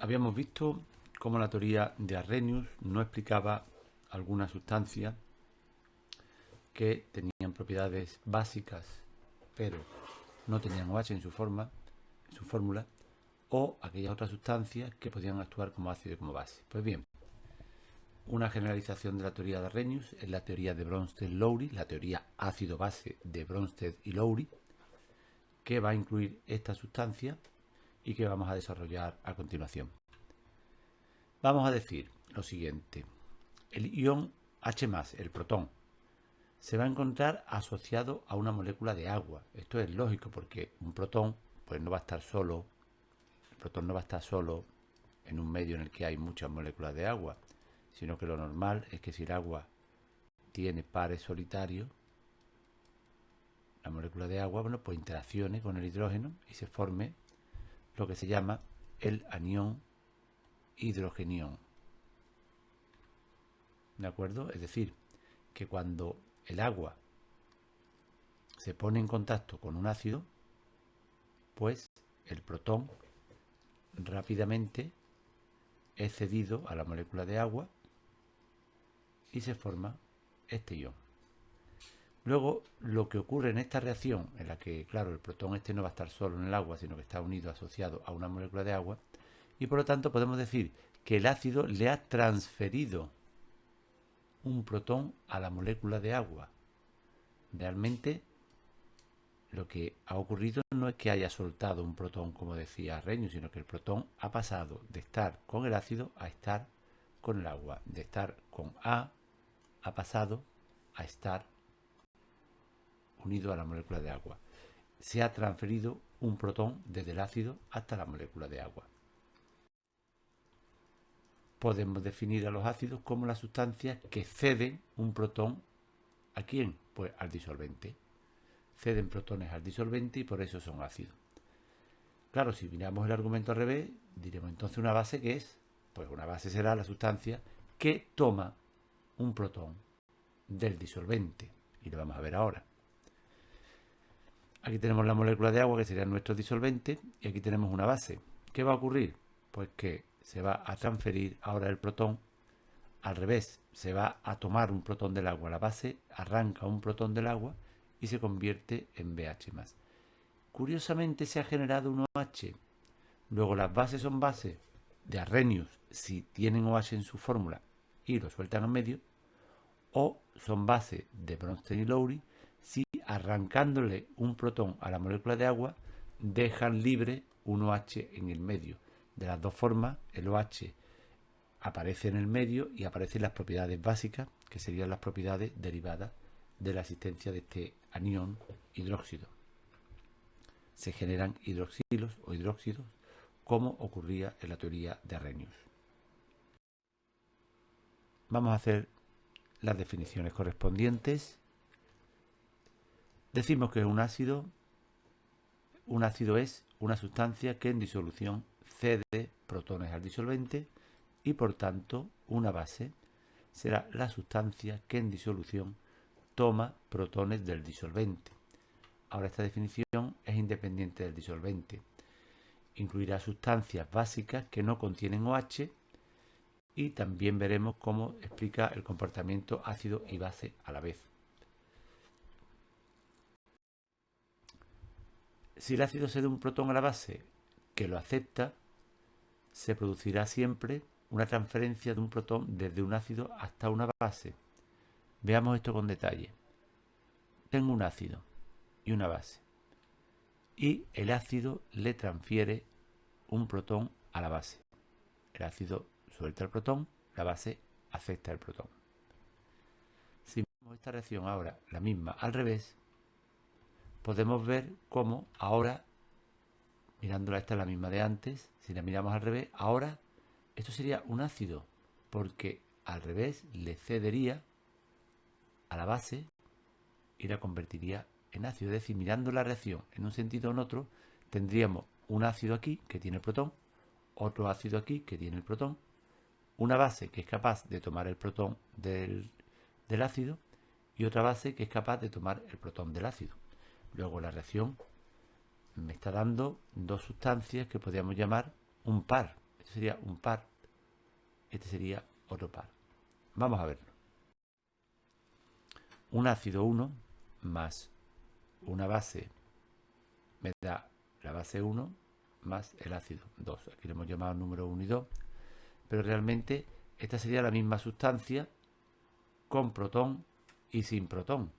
Habíamos visto cómo la teoría de Arrhenius no explicaba algunas sustancias que tenían propiedades básicas, pero no tenían OH en su fórmula, o aquellas otras sustancias que podían actuar como ácido y como base. Pues bien, una generalización de la teoría de Arrhenius es la teoría de Bronsted-Lowry, la teoría ácido-base de Bronsted y Lowry, que va a incluir esta sustancia y que vamos a desarrollar a continuación. Vamos a decir lo siguiente: el ion H+, el protón, se va a encontrar asociado a una molécula de agua. Esto es lógico porque un protón pues no va a estar solo, el protón no va a estar solo en un medio en el que hay muchas moléculas de agua, sino que lo normal es que si el agua tiene pares solitarios, la molécula de agua, bueno, pues interaccione con el hidrógeno y se forme lo que se llama el anión hidrogenión. ¿De acuerdo? Es decir, que cuando el agua se pone en contacto con un ácido, pues el protón rápidamente es cedido a la molécula de agua y se forma este ion. Luego, lo que ocurre en esta reacción, en la que, claro, el protón este no va a estar solo en el agua, sino que está unido, asociado a una molécula de agua, y por lo tanto podemos decir que el ácido le ha transferido un protón a la molécula de agua. Realmente lo que ha ocurrido no es que haya soltado un protón, como decía Arrhenius, sino que el protón ha pasado de estar con el ácido a estar con el agua. De estar con A ha pasado a estar unido a la molécula de agua. Se ha transferido un protón desde el ácido hasta la molécula de agua. Podemos definir a los ácidos como las sustancias que ceden un protón. ¿A quién? Pues al disolvente. Ceden protones al disolvente y por eso son ácidos. Claro, si miramos el argumento al revés, diremos entonces una base, ¿qué es? Pues una base será la sustancia que toma un protón del disolvente. Y lo vamos a ver ahora. Aquí tenemos la molécula de agua, que sería nuestro disolvente, y aquí tenemos una base. ¿Qué va a ocurrir? Pues que se va a transferir ahora el protón al revés. Se va a tomar un protón del agua. La base arranca un protón del agua y se convierte en BH+. Curiosamente se ha generado un OH. Luego las bases son bases de Arrhenius si tienen OH en su fórmula y lo sueltan en medio, o son bases de Bronsted y Lowry si arrancándole un protón a la molécula de agua dejan libre un OH en el medio. De las dos formas, el OH aparece en el medio y aparecen las propiedades básicas, que serían las propiedades derivadas de la existencia de este anión hidróxido. Se generan hidroxilos o hidróxidos, como ocurría en la teoría de Arrhenius. Vamos a hacer las definiciones correspondientes. Decimos que un ácido es una sustancia que en disolución cede protones al disolvente y por tanto una base será la sustancia que en disolución toma protones del disolvente. Ahora esta definición es independiente del disolvente. Incluirá sustancias básicas que no contienen OH y también veremos cómo explica el comportamiento ácido y base a la vez. Si el ácido cede un protón a la base que lo acepta, se producirá siempre una transferencia de un protón desde un ácido hasta una base. Veamos esto con detalle. Tengo un ácido y una base, y el ácido le transfiere un protón a la base. El ácido suelta el protón, la base acepta el protón. Si vemos esta reacción ahora, la misma al revés, podemos ver cómo ahora, mirándola, esta es la misma de antes, si la miramos al revés, ahora esto sería un ácido, porque al revés le cedería a la base y la convertiría en ácido. Es decir, mirando la reacción en un sentido o en otro, tendríamos un ácido aquí que tiene el protón, otro ácido aquí que tiene el protón, una base que es capaz de tomar el protón del ácido y otra base que es capaz de tomar el protón del ácido. Luego la reacción me está dando dos sustancias que podríamos llamar un par. Este sería un par, este sería otro par. Vamos a verlo. Un ácido 1 más una base me da la base 1 más el ácido 2. Aquí lo hemos llamado número 1 y 2, pero realmente esta sería la misma sustancia con protón y sin protón.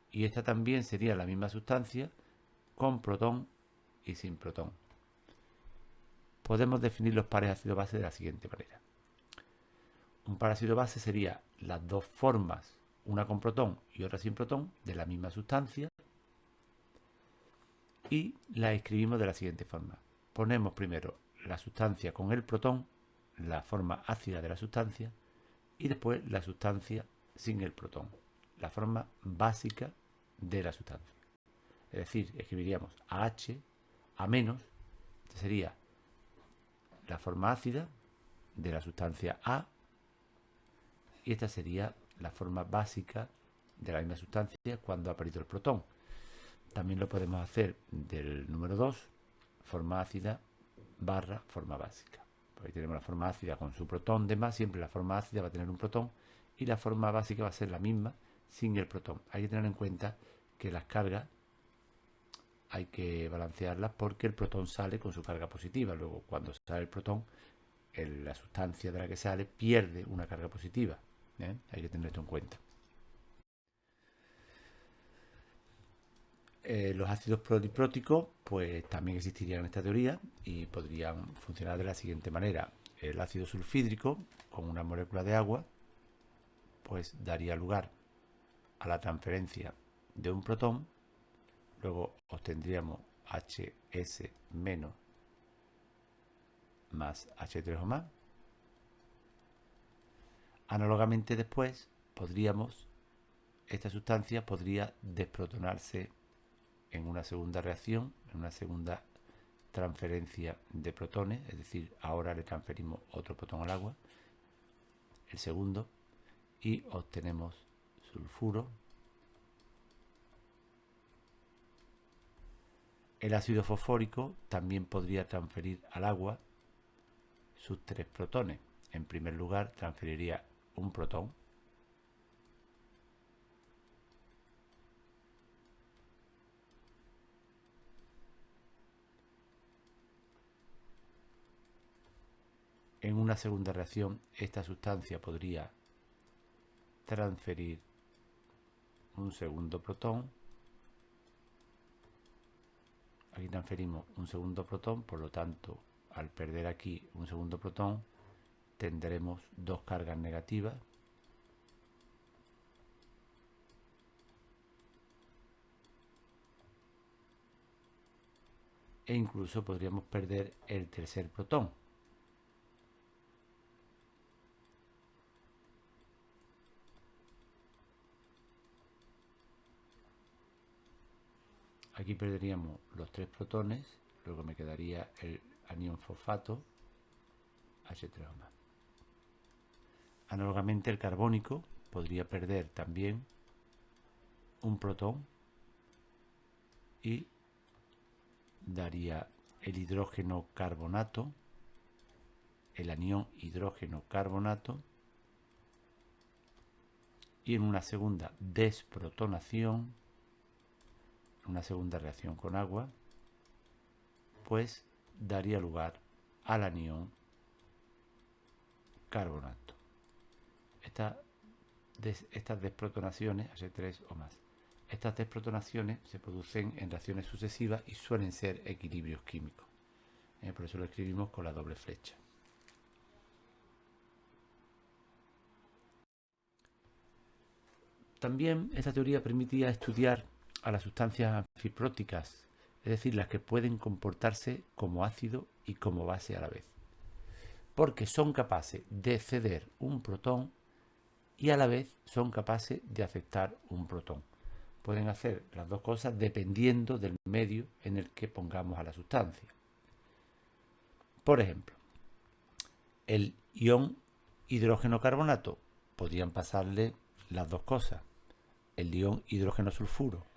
Y esta también sería la misma sustancia con protón y sin protón. Podemos definir los pares ácido-base de la siguiente manera. Un par ácido-base sería las dos formas, una con protón y otra sin protón, de la misma sustancia, y la escribimos de la siguiente forma. Ponemos primero la sustancia con el protón, la forma ácida de la sustancia, y después la sustancia sin el protón, la forma básica de la sustancia. Es decir, escribiríamos AH, A-, este sería la forma ácida de la sustancia A, y esta sería la forma básica de la misma sustancia cuando ha aparecido el protón. También lo podemos hacer del número 2, forma ácida barra forma básica. Por ahí tenemos la forma ácida con su protón de más, siempre la forma ácida va a tener un protón, y la forma básica va a ser la misma sin el protón. Hay que tener en cuenta que las cargas hay que balancearlas porque el protón sale con su carga positiva. Luego, cuando sale el protón, la sustancia de la que sale pierde una carga positiva. Hay que tener esto en cuenta. Los ácidos polipróticos pues también existirían en esta teoría y podrían funcionar de la siguiente manera. El ácido sulfídrico con una molécula de agua pues daría lugar a la transferencia de un protón, luego obtendríamos HS- más H3O más. Análogamente después esta sustancia podría desprotonarse en una segunda reacción, en una segunda transferencia de protones, es decir, ahora le transferimos otro protón al agua, el segundo, y obtenemos sulfuro. El ácido fosfórico también podría transferir al agua sus 3 protones. En primer lugar, transferiría un protón. En una segunda reacción, esta sustancia podría transferir un segundo protón. Aquí transferimos un segundo protón, por lo tanto, al perder aquí un segundo protón, tendremos dos cargas negativas. E incluso podríamos perder el tercer protón. Aquí perderíamos los 3 protones, luego me quedaría el anión fosfato H3O+. Análogamente, el carbónico podría perder también un protón y daría el hidrógeno carbonato, el anión hidrógeno carbonato, y en una segunda desprotonación, una segunda reacción con agua, pues daría lugar al anión carbonato. Estas desprotonaciones, H3 o más, estas desprotonaciones se producen en reacciones sucesivas y suelen ser equilibrios químicos. Por eso lo escribimos con la doble flecha. También esta teoría permitía estudiar a las sustancias anfipróticas, es decir, las que pueden comportarse como ácido y como base a la vez, porque son capaces de ceder un protón y a la vez son capaces de aceptar un protón. Pueden hacer las dos cosas dependiendo del medio en el que pongamos a la sustancia. Por ejemplo, el ion hidrógeno carbonato podrían pasarle las dos cosas, el ion hidrógeno sulfuro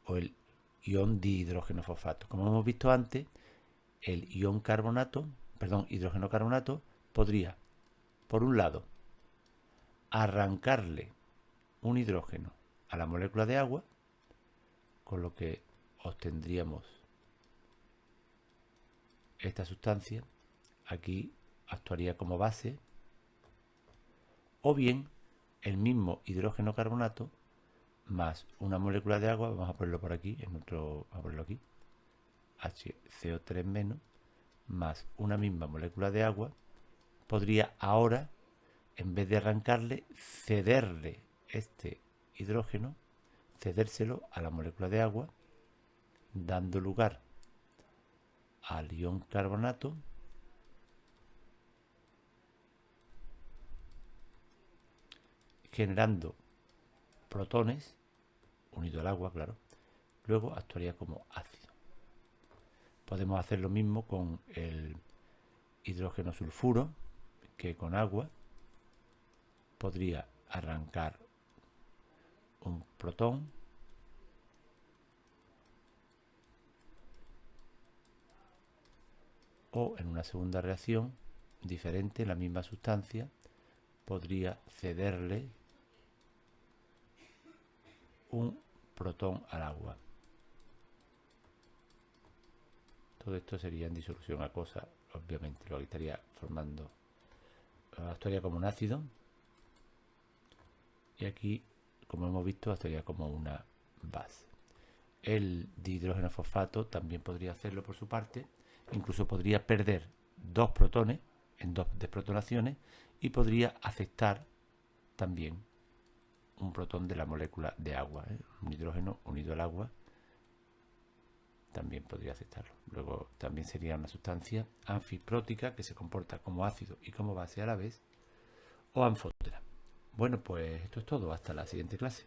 o el ion dihidrógeno fosfato. Como hemos visto antes, el ion carbonato hidrógeno carbonato, podría, por un lado, arrancarle un hidrógeno a la molécula de agua, con lo que obtendríamos esta sustancia. Aquí actuaría como base, o bien el mismo hidrógeno carbonato más una molécula de agua, vamos a ponerlo por aquí, vamos a ponerlo aquí, HCO3 menos, más una misma molécula de agua, podría ahora, en vez de arrancarle, cederle este hidrógeno, cedérselo a la molécula de agua, dando lugar al ion carbonato, generando protones, unido al agua, claro. Luego actuaría como ácido. Podemos hacer lo mismo con el hidrógeno sulfuro, que con agua podría arrancar un protón o en una segunda reacción diferente, la misma sustancia, podría cederle un protón al agua. Todo esto sería en disolución acuosa, obviamente, lo que estaría formando, actuaría como un ácido, y aquí, como hemos visto, actuaría como una base. El dihidrógeno fosfato también podría hacerlo por su parte, incluso podría perder dos protones en dos desprotonaciones y podría aceptar también un protón de la molécula de agua, un hidrógeno unido al agua, también podría aceptarlo. Luego también sería una sustancia anfiprótica que se comporta como ácido y como base a la vez, o anfótera. Bueno, pues esto es todo. Hasta la siguiente clase.